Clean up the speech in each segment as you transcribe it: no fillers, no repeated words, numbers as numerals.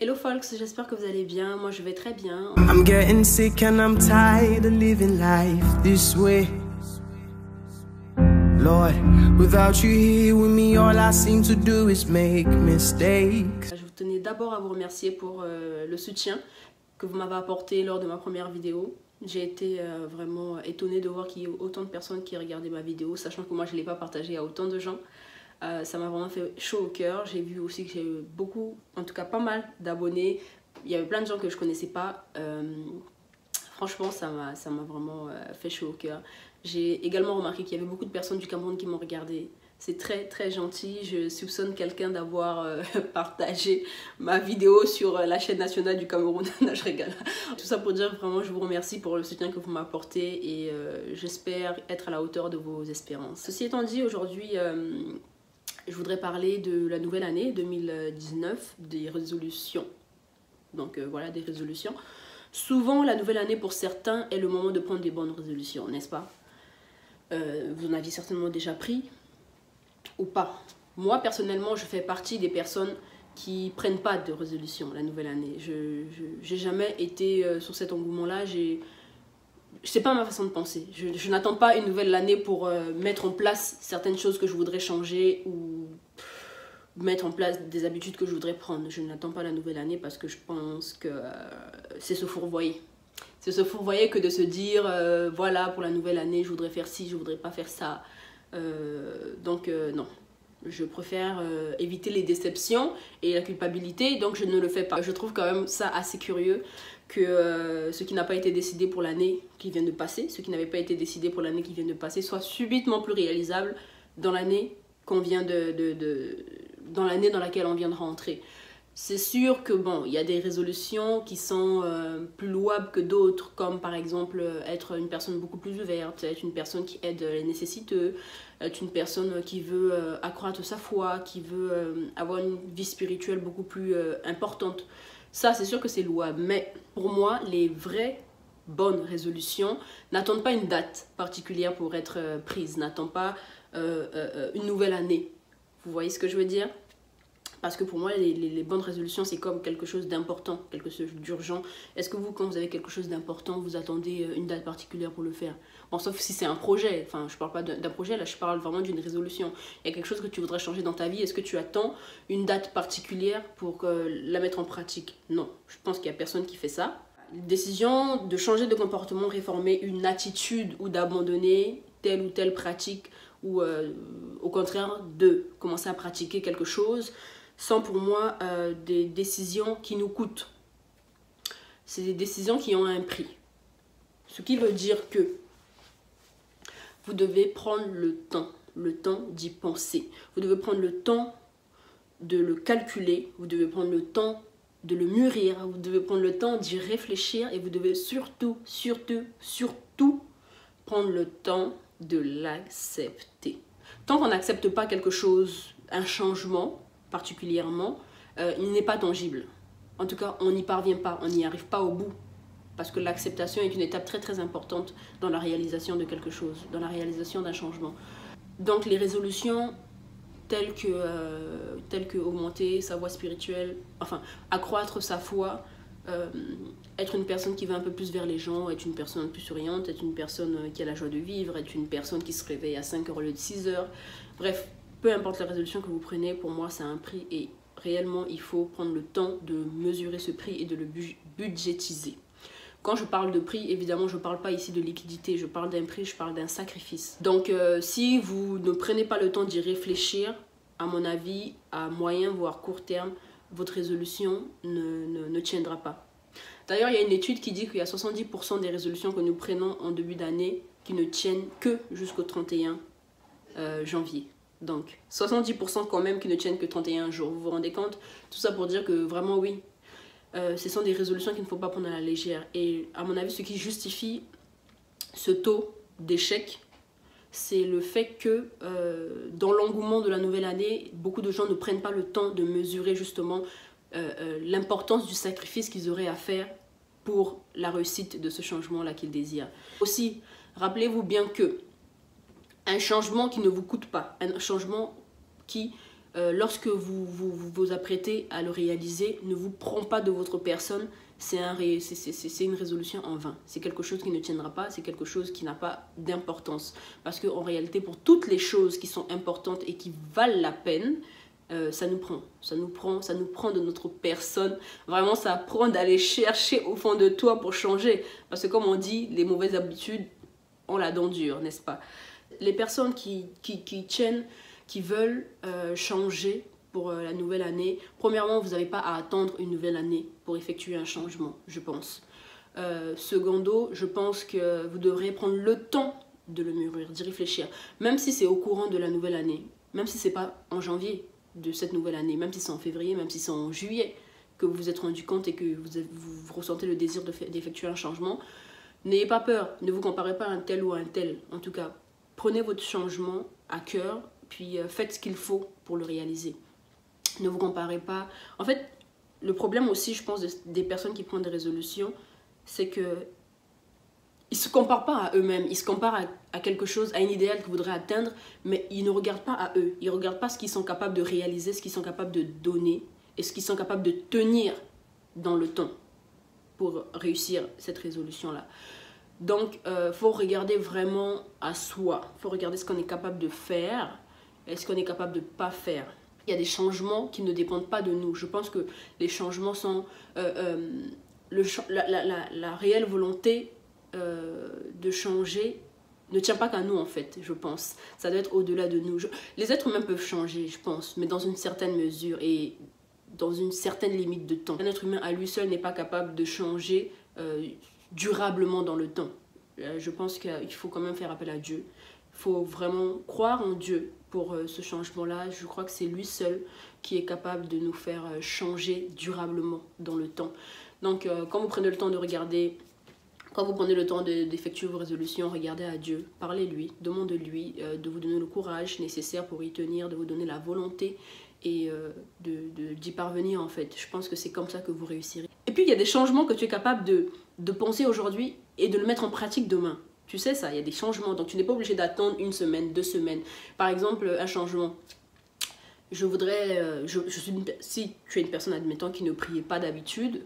Hello folks, j'espère que vous allez bien, moi je vais très bien. I'm getting sick and I'm tired of living life this way. Lord, without you here with me, all I seem to do is make mistakes. Je tenais d'abord à vous remercier pour le soutien que vous m'avez apporté lors de ma première vidéo. J'ai été vraiment étonnée de voir qu'il y ait autant de personnes qui regardaient ma vidéo, sachant que moi je ne l'ai pas partagée à autant de gens. Ça m'a vraiment fait chaud au cœur. J'ai vu aussi que j'ai eu beaucoup, en tout cas pas mal d'abonnés. Il y avait plein de gens que je ne connaissais pas. Franchement, ça m'a vraiment fait chaud au cœur. J'ai également remarqué qu'il y avait beaucoup de personnes du Cameroun qui m'ont regardé. C'est très très gentil. Je soupçonne quelqu'un d'avoir partagé ma vidéo sur la chaîne nationale du Cameroun. Non, je rigole. Tout ça pour dire vraiment je vous remercie pour le soutien que vous m'apportez et j'espère être à la hauteur de vos espérances. Ceci étant dit, aujourd'hui je voudrais parler de la nouvelle année 2019, des résolutions. Donc voilà, des résolutions. Souvent, la nouvelle année pour certains est le moment de prendre des bonnes résolutions, n'est-ce pas? Vous en aviez certainement déjà pris ou pas. Moi, personnellement, je fais partie des personnes qui prennent pas de résolution la nouvelle année. Je n'ai jamais été sur cet engouement-là. C'est pas ma façon de penser. Je n'attends pas une nouvelle année pour mettre en place certaines choses que je voudrais changer ou mettre en place des habitudes que je voudrais prendre. Je n'attends pas la nouvelle année parce que je pense que c'est se fourvoyer. C'est se fourvoyer que de se dire voilà, pour la nouvelle année, je voudrais faire ci, je voudrais pas faire ça. Non. Je préfère éviter les déceptions et la culpabilité, donc je ne le fais pas. Je trouve quand même ça assez curieux que ce qui n'a pas été décidé pour l'année qui vient de passer, ce qui n'avait pas été décidé pour l'année qui vient de passer, soit subitement plus réalisable dans l'année qu'on vient dans l'année dans laquelle on vient de rentrer. C'est sûr que bon, il y a des résolutions qui sont plus louables que d'autres, comme par exemple être une personne beaucoup plus ouverte, être une personne qui aide les nécessiteux, être une personne qui veut accroître sa foi, qui veut avoir une vie spirituelle beaucoup plus importante. Ça, c'est sûr que c'est louable, mais pour moi, les vraies bonnes résolutions n'attendent pas une date particulière pour être prises, n'attendent pas une nouvelle année. Vous voyez ce que je veux dire? Parce que pour moi, les bonnes résolutions, c'est comme quelque chose d'important, quelque chose d'urgent. Est-ce que vous, quand vous avez quelque chose d'important, vous attendez une date particulière pour le faire? Bon, sauf si c'est un projet. Enfin, je ne parle pas d'un projet, là, je parle vraiment d'une résolution. Il y a quelque chose que tu voudrais changer dans ta vie. Est-ce que tu attends une date particulière pour la mettre en pratique? Non, je pense qu'il n'y a personne qui fait ça. La décision de changer de comportement, réformer une attitude ou d'abandonner telle ou telle pratique ou au contraire de commencer à pratiquer quelque chose sont pour moi des décisions qui nous coûtent. C'est des décisions qui ont un prix. Ce qui veut dire que vous devez prendre le temps d'y penser. Vous devez prendre le temps de le calculer, vous devez prendre le temps de le mûrir, vous devez prendre le temps d'y réfléchir et vous devez surtout prendre le temps de l'accepter. Tant qu'on n'accepte pas quelque chose, un changement particulièrement, il n'est pas tangible. En tout cas, on n'y parvient pas, on n'y arrive pas au bout. Parce que l'acceptation est une étape très très importante dans la réalisation de quelque chose, dans la réalisation d'un changement. Donc les résolutions telles que augmenter sa voie spirituelle, enfin accroître sa foi, être une personne qui va un peu plus vers les gens, être une personne plus souriante, être une personne qui a la joie de vivre, être une personne qui se réveille à 5h au lieu de 6h. Bref, peu importe la résolution que vous prenez, pour moi, ça a un prix et réellement, il faut prendre le temps de mesurer ce prix et de le budgétiser. Quand je parle de prix, évidemment, je ne parle pas ici de liquidité, je parle d'un prix, je parle d'un sacrifice. Donc, si vous ne prenez pas le temps d'y réfléchir, à mon avis, à moyen voire court terme, votre résolution ne tiendra pas. D'ailleurs, il y a une étude qui dit qu'il y a 70% des résolutions que nous prenons en début d'année qui ne tiennent que jusqu'au 31 janvier. Donc, 70% quand même qui ne tiennent que 31 jours. Vous vous rendez compte? Tout ça pour dire que vraiment, oui, ce sont des résolutions qu'il ne faut pas prendre à la légère. Et à mon avis, ce qui justifie ce taux d'échec, c'est le fait que dans l'engouement de la nouvelle année, beaucoup de gens ne prennent pas le temps de mesurer justement l'importance du sacrifice qu'ils auraient à faire pour la réussite de ce changement-là qu'ils désirent. Aussi, rappelez-vous bien que un changement qui ne vous coûte pas, un changement qui lorsque vous apprêtez à le réaliser, ne vous prend pas de votre personne. C'est une résolution en vain. C'est quelque chose qui ne tiendra pas, c'est quelque chose qui n'a pas d'importance. Parce qu'en réalité, pour toutes les choses qui sont importantes et qui valent la peine, ça nous prend de notre personne. Vraiment, ça prend d'aller chercher au fond de toi pour changer. Parce que comme on dit, les mauvaises habitudes ont la dent dure, n'est-ce pas? Les personnes qui tiennent, qui veulent changer pour la nouvelle année, premièrement, vous n'avez pas à attendre une nouvelle année pour effectuer un changement, je pense. Secondo, je pense que vous devrez prendre le temps de le mûrir, d'y réfléchir. Même si c'est au courant de la nouvelle année, même si ce n'est pas en janvier de cette nouvelle année, même si c'est en février, même si c'est en juillet que vous vous êtes rendu compte et que vous ressentez le désir d'effectuer un changement, n'ayez pas peur, ne vous comparez pas à un tel ou à un tel. En tout cas, prenez votre changement à cœur, puis faites ce qu'il faut pour le réaliser. Ne vous comparez pas. En fait, le problème aussi, je pense, des personnes qui prennent des résolutions, c'est que ils ne se comparent pas à eux-mêmes. Ils se comparent à quelque chose, à un idéal qu'ils voudraient atteindre, mais ils ne regardent pas à eux. Ils ne regardent pas ce qu'ils sont capables de réaliser, ce qu'ils sont capables de donner et ce qu'ils sont capables de tenir dans le temps pour réussir cette résolution-là. Donc, faut regarder vraiment à soi. Faut regarder ce qu'on est capable de faire et ce qu'on est capable de ne pas faire. Il y a des changements qui ne dépendent pas de nous. Je pense que les changements sont la réelle volonté de changer ne tient pas qu'à nous en fait, je pense. Ça doit être au-delà de nous. Les êtres humains peuvent changer, je pense, mais dans une certaine mesure et dans une certaine limite de temps. Un être humain à lui seul n'est pas capable de changer durablement dans le temps. Je pense qu'il faut quand même faire appel à Dieu. Il faut vraiment croire en Dieu pour ce changement-là. Je crois que c'est lui seul qui est capable de nous faire changer durablement dans le temps. Donc, quand vous prenez le temps de regarder, quand vous prenez le temps d'effectuer vos résolutions, regardez à Dieu, parlez-lui, demandez-lui de vous donner le courage nécessaire pour y tenir, de vous donner la volonté et d'y parvenir en fait. Je pense que c'est comme ça que vous réussirez. Et puis, il y a des changements que tu es capable de penser aujourd'hui et de le mettre en pratique demain. Tu sais ça, il y a des changements, donc tu n'es pas obligé d'attendre 1 semaine, 2 semaines. Par exemple, un changement. Je voudrais, si tu es une personne, admettant, qui ne priait pas d'habitude,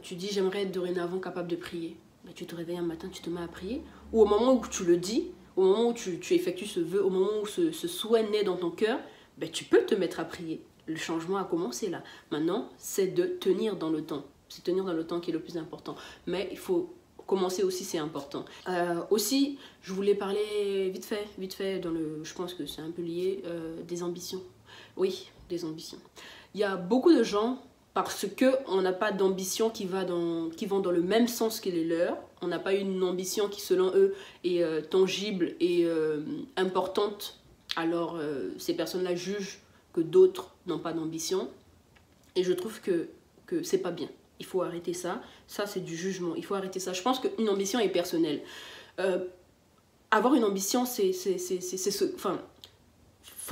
tu dis j'aimerais être dorénavant capable de prier. Ben, tu te réveilles un matin, tu te mets à prier. Ou au moment où tu le dis, au moment où tu effectues ce vœu, au moment où ce souhait naît dans ton cœur, ben, tu peux te mettre à prier. Le changement a commencé là. Maintenant, c'est de tenir dans le temps. C'est tenir dans le temps qui est le plus important. Mais il faut commencer aussi, c'est important. Aussi, je voulais parler vite fait je pense que c'est un peu lié, des ambitions. Oui, des ambitions. Il y a beaucoup de gens, parce qu'on n'a pas d'ambition qui vont dans le même sens que les leurs, on n'a pas une ambition qui, selon eux, est tangible et importante, alors ces personnes-là jugent que d'autres n'ont pas d'ambition. Et je trouve que c'est pas bien. Il faut arrêter ça. Ça, c'est du jugement. Il faut arrêter ça. Je pense qu'une ambition est personnelle. Avoir une ambition, faut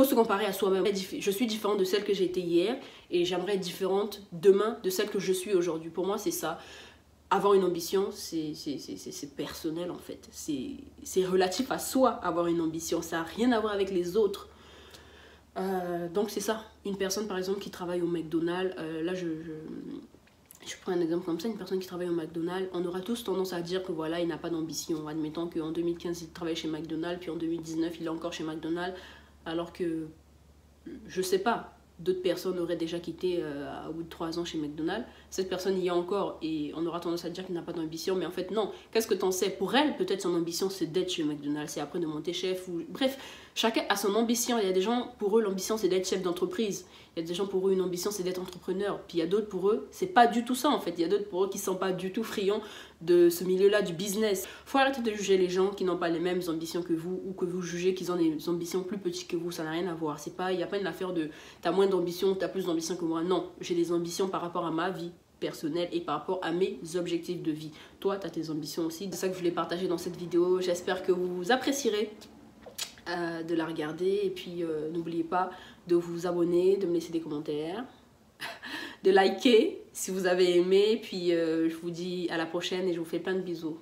se comparer à soi-même. Je suis différente de celle que j'ai été hier et j'aimerais être différente demain de celle que je suis aujourd'hui. Pour moi, c'est ça. Avoir une ambition, c'est personnel en fait. C'est relatif à soi, avoir une ambition. Ça n'a rien à voir avec les autres. Donc c'est ça. Une personne par exemple qui travaille au McDonald's, là je prends un exemple comme ça, une personne qui travaille au McDonald's, on aura tous tendance à dire que voilà, il n'a pas d'ambition. Admettons qu'en 2015 il travaille chez McDonald's, puis en 2019 il est encore chez McDonald's, alors que je sais pas, d'autres personnes auraient déjà quitté au bout de 3 ans chez McDonald's. Cette personne y est encore et on aura tendance à dire qu'il n'a pas d'ambition, mais en fait non. Qu'est-ce que t'en sais? Pour elle, peut-être son ambition c'est d'être chez McDonald's, c'est après de monter chef. Bref, chacun a son ambition. Il y a des gens, pour eux, l'ambition c'est d'être chef d'entreprise. Il y a des gens, pour eux, une ambition c'est d'être entrepreneur. Puis il y a d'autres, pour eux, c'est pas du tout ça en fait. Il y a d'autres, pour eux, qui sont pas du tout friands de ce milieu-là du business. Faut arrêter de juger les gens qui n'ont pas les mêmes ambitions que vous ou que vous jugez qu'ils ont des ambitions plus petites que vous. Ça n'a rien à voir. Il n'y a pas une affaire de t'as moins d'ambition, t'as plus d'ambition que moi. Non, j'ai des ambitions par rapport à ma vie personnelle et par rapport à mes objectifs de vie. Toi, tu as tes ambitions aussi. C'est ça que je voulais partager dans cette vidéo. J'espère que vous apprécierez de la regarder. Et puis, n'oubliez pas de vous abonner, de me laisser des commentaires, de liker si vous avez aimé. Puis, je vous dis à la prochaine et je vous fais plein de bisous.